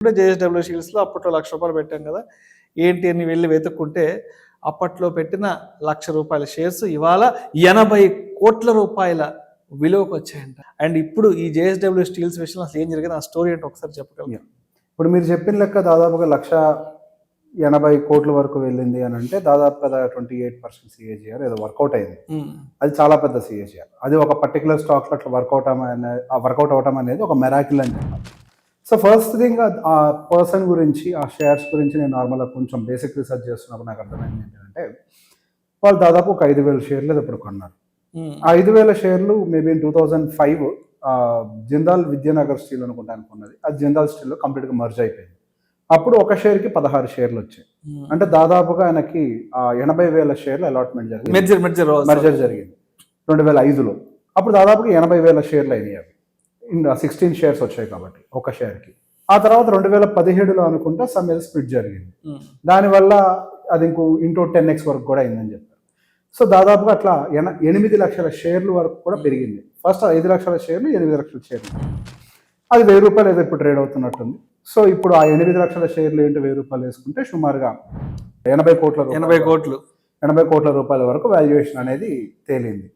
ఇప్పుడు జేఎస్డబ్ల్యూ షీల్డ్స్లో అప్పట్లో ₹1,00,000 పెట్టాం కదా, ఏంటి అని వెళ్ళి వెతుక్కుంటే అప్పట్లో పెట్టిన ₹1,00,000 షేర్స్ ఇవాళ 80 కోట్ల రూపాయల విలువకు వచ్చాయంట. అండ్ ఇప్పుడు ఈ జేఎస్డబ్ల్యూ స్టీల్స్ విషయంలో అసలు ఏం జరిగింది, ఆ స్టోరీ ఏంటో ఒకసారి చెప్పగలరు? ఇప్పుడు మీరు చెప్పిన లెక్క దాదాపుగా 1,80 కోట్ల వరకు వెళ్ళింది అని అంటే దాదాపుగా 28% సిఏజీఆర్ ఏదో వర్కౌట్ అయింది. అది చాలా పెద్ద సిఏజీఆర్. అది ఒక పర్టికులర్ స్టాక్లో అట్లా వర్కౌట్ అవటం అనేది ఒక మెరాకిల్ అని చెప్పాలి. సో ఫస్ట్ థింగ్ ఆ పర్సన్ గురించి, ఆ షేర్స్ గురించి నేను నార్మల్గా కొంచెం బేసిక్ రీసెర్చ్ చేస్తున్నప్పుడు నాకు అర్థమైంది ఏంటంటే, వాళ్ళు దాదాపు ఒక 5,000 షేర్లు ఇప్పుడు కొన్నారు. ఆ 5,000 షేర్లు మేబీ 2005 జిందాల్ విద్యానగర్ స్టీల్ అనుకున్నది. అది జిందాల్ స్టీల్లో కంప్లీట్గా మర్జ్ అయిపోయింది. అప్పుడు ఒక షేర్కి 16 షేర్లు వచ్చాయి. అంటే దాదాపుగా ఆయనకి 80,000 షేర్లు అలాట్మెంట్ జరిగింది, మెర్జర్ జరిగింది 2005లో. అప్పుడు దాదాపుగా 80,000 షేర్లు అయినాయి. అవి 16 షేర్స్ వచ్చాయి కాబట్టి ఒక షేర్కి. ఆ తర్వాత 2017లో అనుకుంటా సమ్ ఏదో స్ప్లిట్ జరిగింది. దానివల్ల అది ఇంటూ 10x వరకు కూడా అయిందని చెప్పారు. సో దాదాపుగా అట్లా 8 లక్షల షేర్లు వరకు కూడా పెరిగింది. ఫస్ట్ 5 లక్షల షేర్లు 8 లక్షల షేర్లు, అది ₹1,000 ఏదో ఇప్పుడు ట్రేడ్ అవుతున్నట్టుంది. సో ఇప్పుడు ఆ 8 లక్షల షేర్లు ఏంటి ₹1,000 వేసుకుంటే సుమారుగా 80 కోట్ల రూపాయల వరకు వాల్యుయేషన్ అనేది తేలింది.